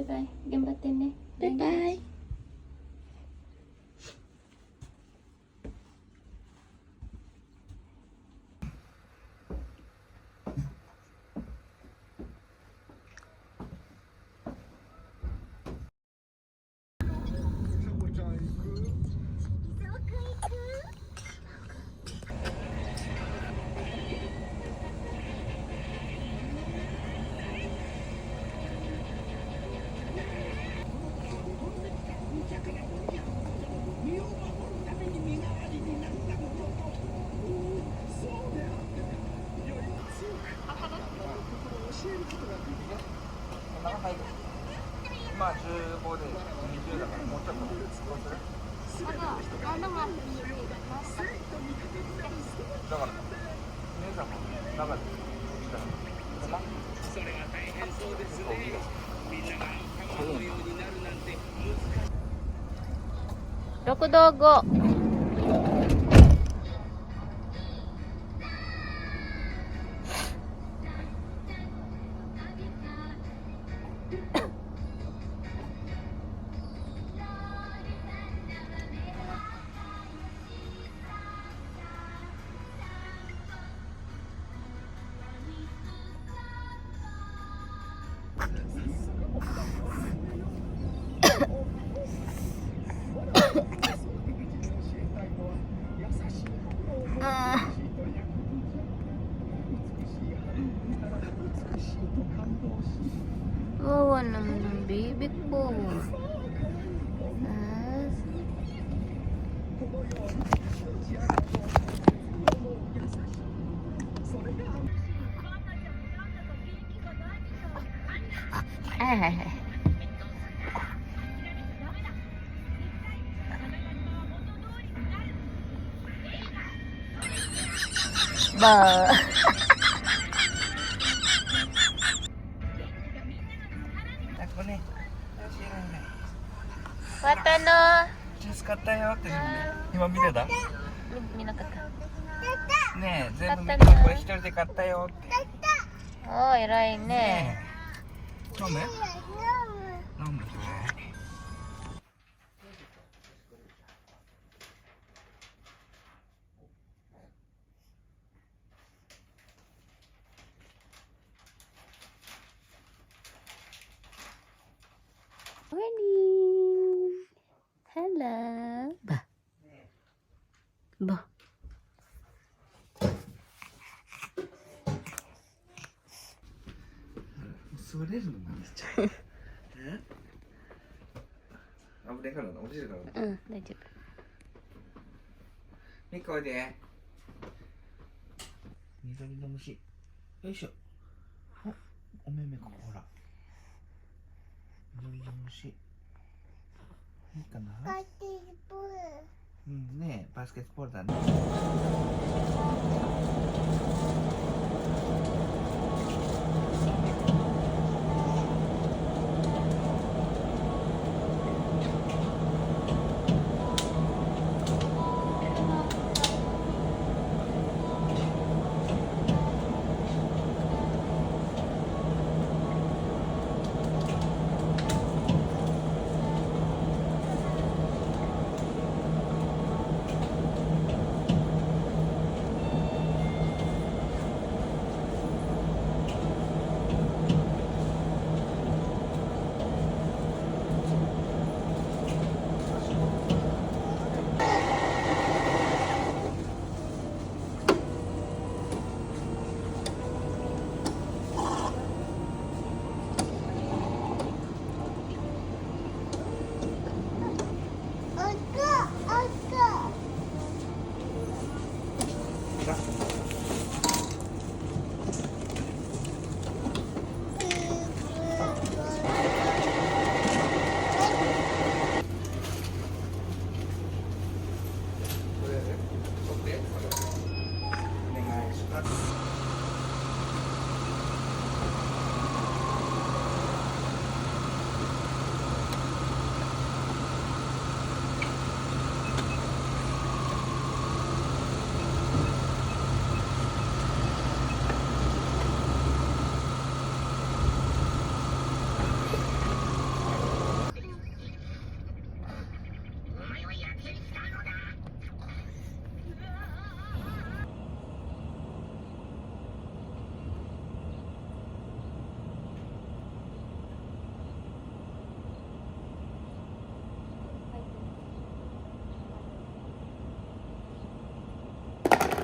バイバイ。頑張ってね。バイバイ。まあ15で20だからもうちょっとどうする？だから姉さんも中でしたらそんなそれが大変そうですね。みんなが川のようになるなんて六道五。Wawa naman ang baby ko. Ba. Akoね。Wata no. 助かったよって今見てた？見なかった。ねえ全部見てた。これ一人で買ったよって。おー、偉いね。飲む？飲む。Morning. Hello. Ba. Ba.座れるのなんでちゃう。危ないからな、落ちるからな。うん、大丈夫。ミコで。緑の虫。よいしょ。お目目ここほら。緑の虫。いいかな。バスケットボール。うんね、バスケットボールだね。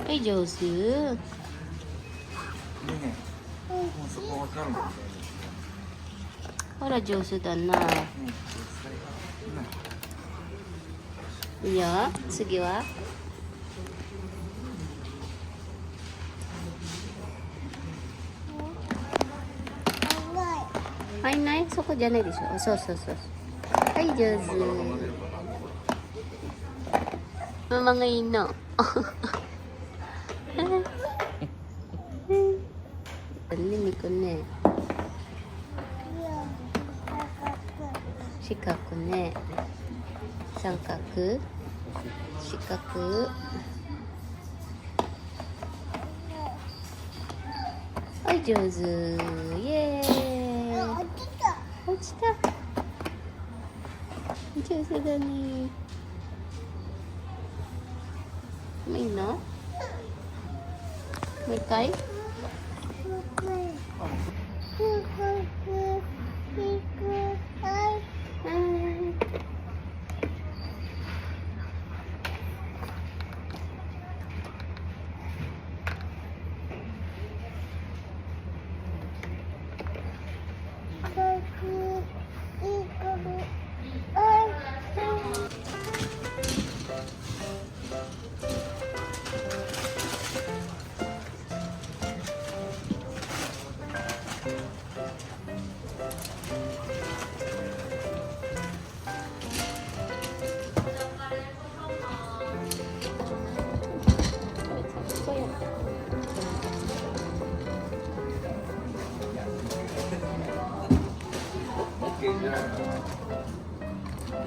はい、上手。でね、もうそこわかるもんね。ほら、上手だな。いいよ。次ははいない、そこじゃないでしょ。そうそうそう。はい、上手。ママがいいの。ね、みくね。四角ね。三角。四角。はい、上手。イエーイ。落ちた。上手だね。もういいの？もう一回？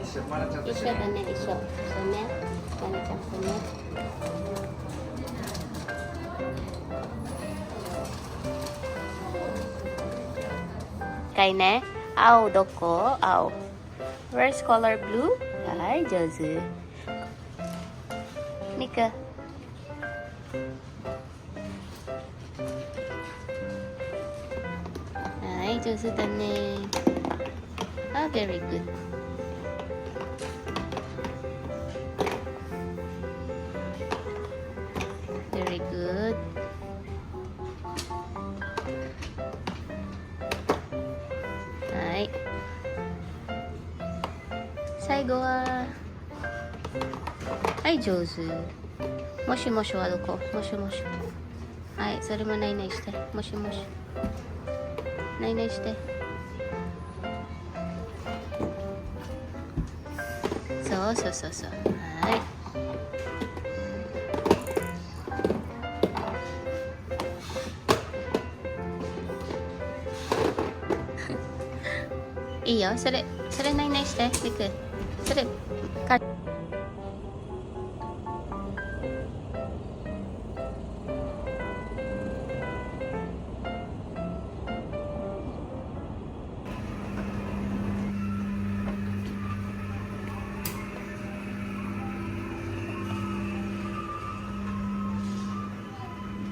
一緒、まなちゃんと一緒だね、一緒。そうね。まなちゃんとね。かいね。青どこ？青。Where's color blue? はい、上手。ミク。はい、上手だね。あ、very good。very good。はい。最後は、はい、上手。もしもしはどこ？もしもし。はい、それもないないして。もしもし。ないないして。そうそうそうそう。はい。いいよ、それないないして、リク。それ、か。こ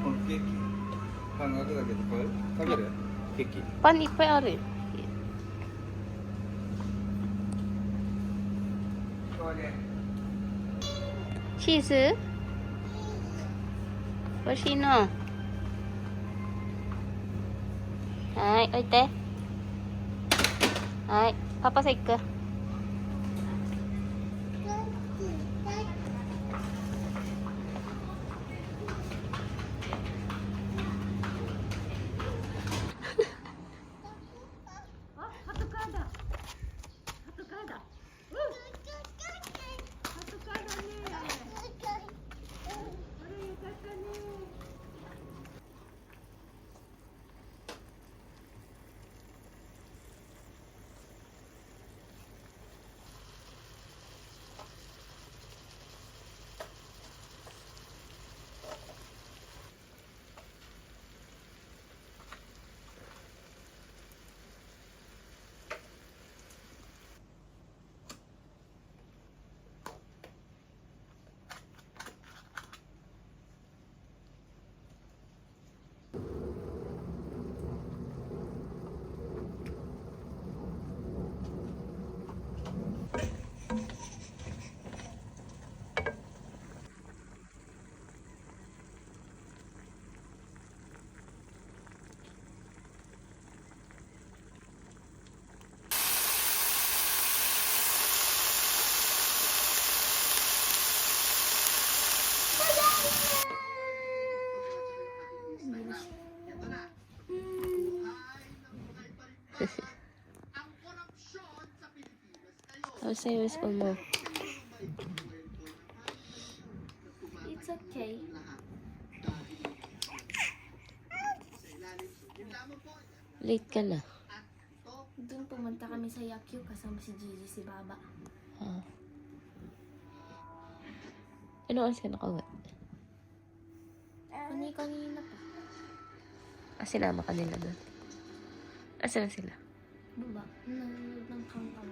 のケーキ、パンが後だけど、これ食べる？ケーキ。パンいっぱいある。チーズ欲しいの？はい、置いて。はい、パパさ行く。Tapos sa'yo yung school mo. It's okay. Late ka na. Doon pumunta kami sa Yakyu kasama si Gigi, si Baba. Ah. Ano oras ka nakauwi? Kanina pa. Sinama ka nila doon. Asan na sila? Baba, nanonood ng kangkang.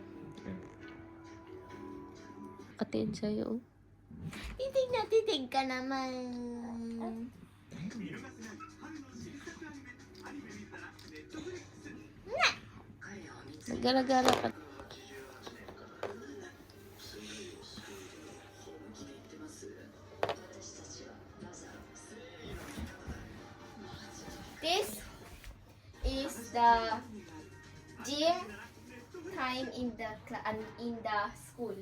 Katiin sa'yo, oh. Titig ka naman. Nagara-gara ka. This is the gym time in the school.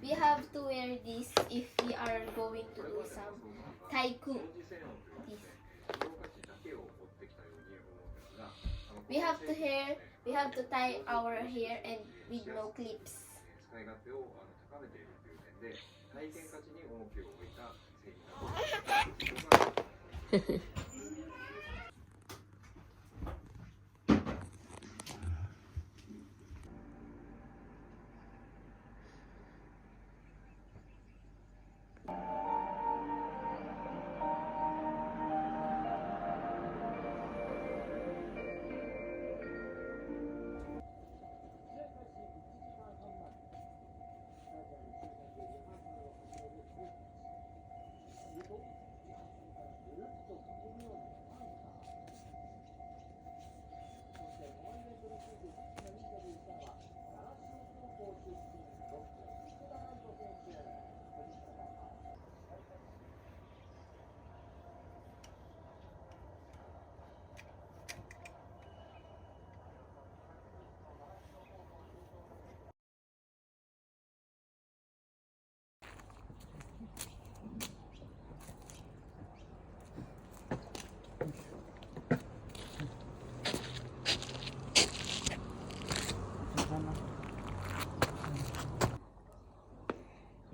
We have to wear this if we are going to do some taiku. This. We have to tie our hair and with no clips. 使い勝手を高めているという点で体験価値に重きを置いた製品だと思います。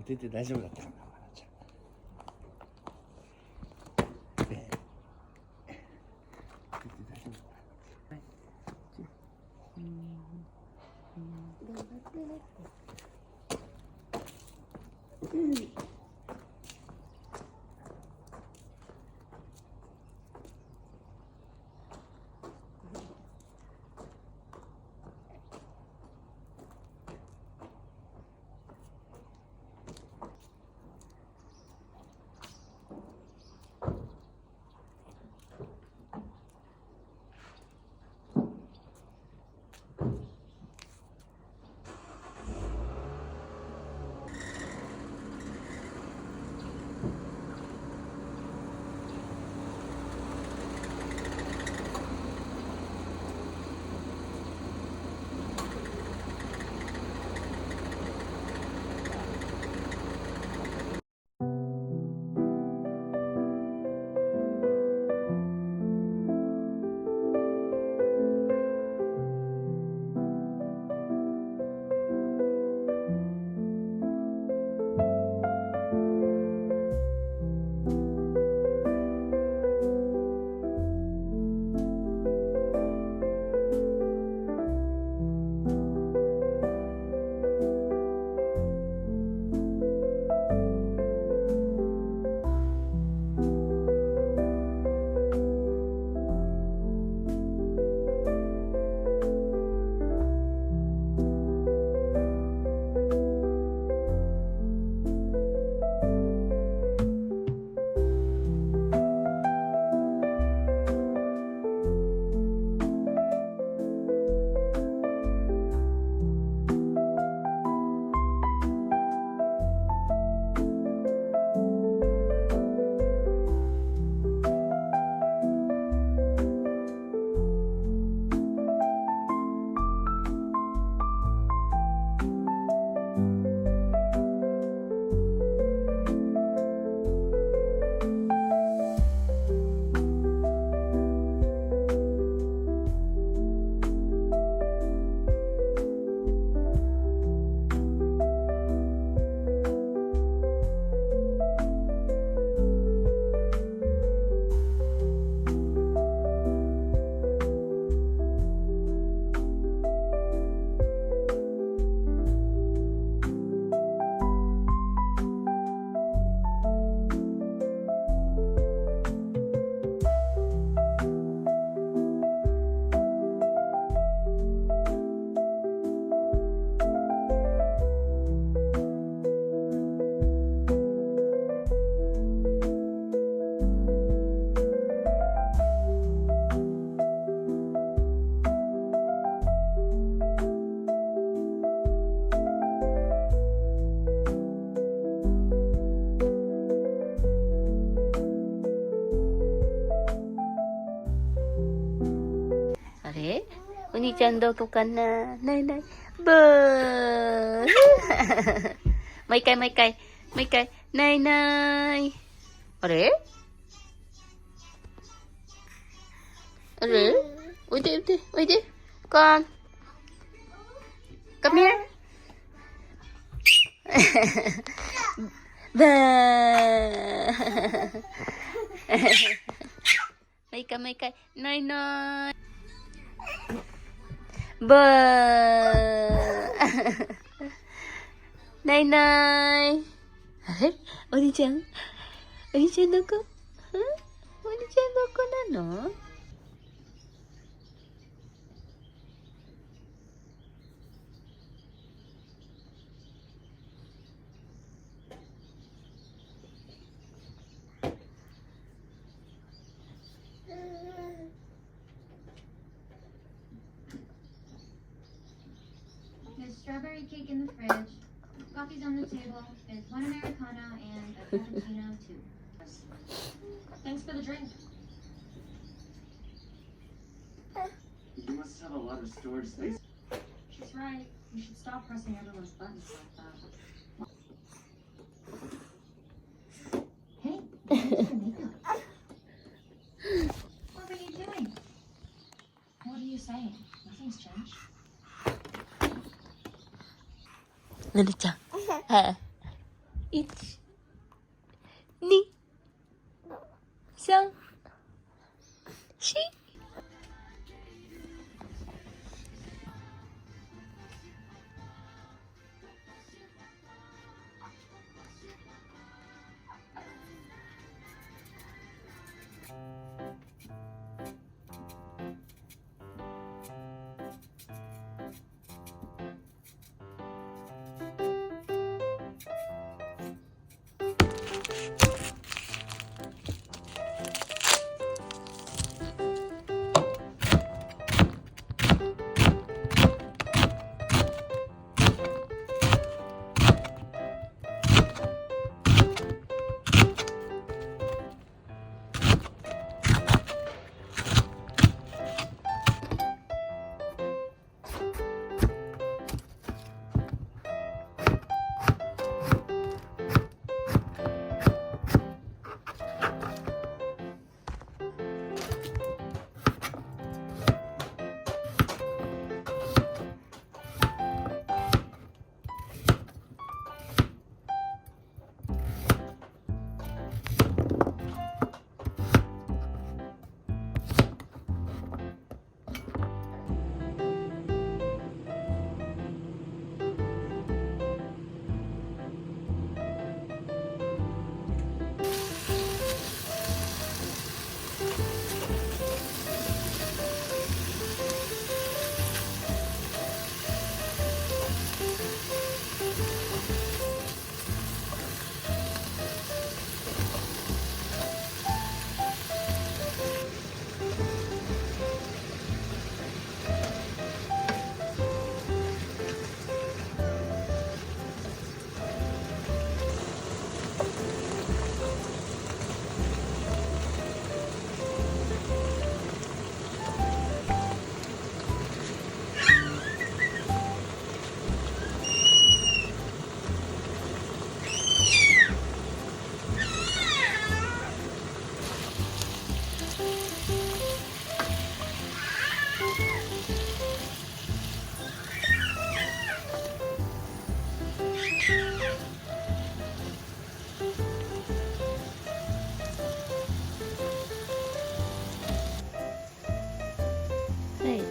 出て大丈夫だったかな、まなちゃん。出て大丈夫だったかな。頑張ってね。お兄ちゃんどこかな。ないない。ブー。もう一回もう一回。もう一回。ないない。あれあれおいでおいでおいで。Come. Come here. バー。もう一回もう一回。ないない。バー。ないない。あれお兄ちゃんお兄ちゃんどこ？お兄ちゃんどこなのThere's strawberry cake in the fridge. Coffee's on the table. There's one Americano and a cappuccino too. Thanks for the drink. You must have a lot of storage space. She's right. You should stop pressing everyone's buttons like that. Hey, where's your makeup? What were you doing? What are you saying? Nothing's changed. ルルちゃん。はい。1、2、3、4。Hey!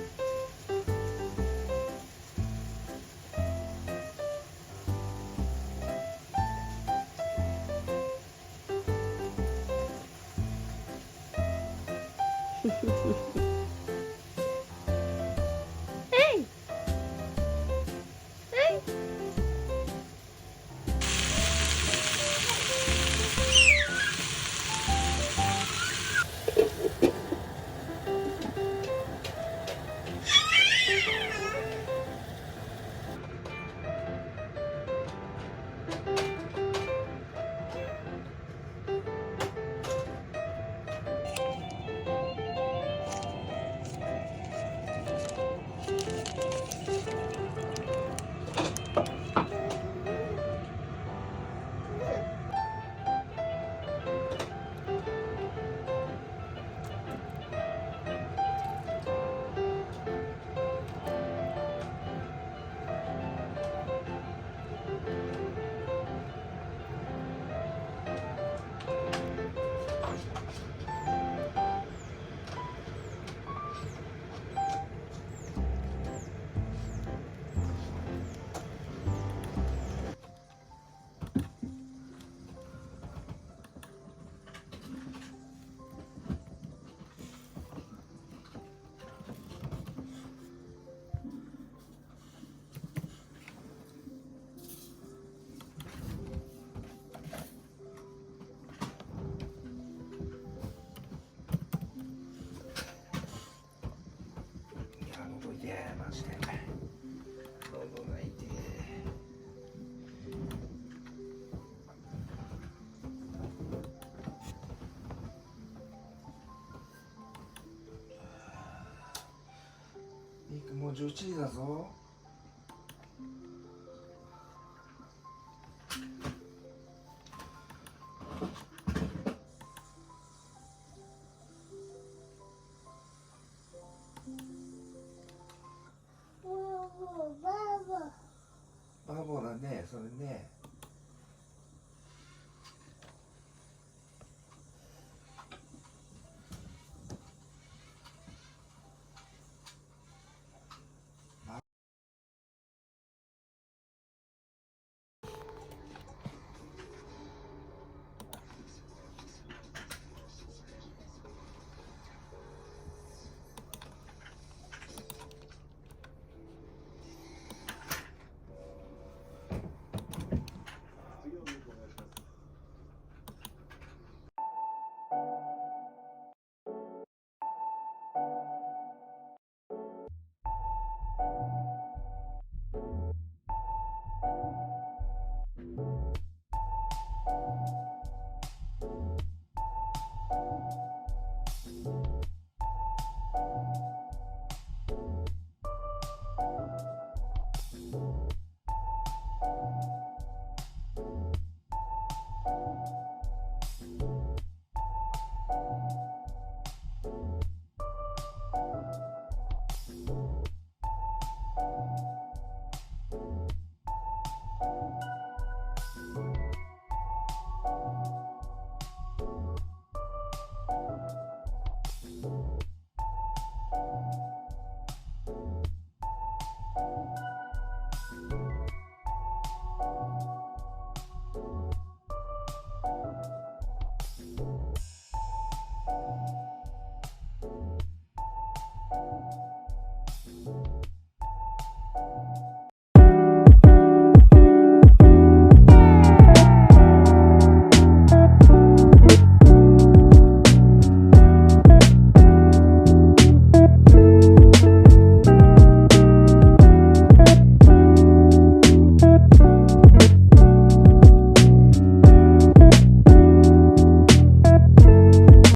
Hey! マジで喉が痛い。ミクもう11時だぞ。バーボーだね、それね。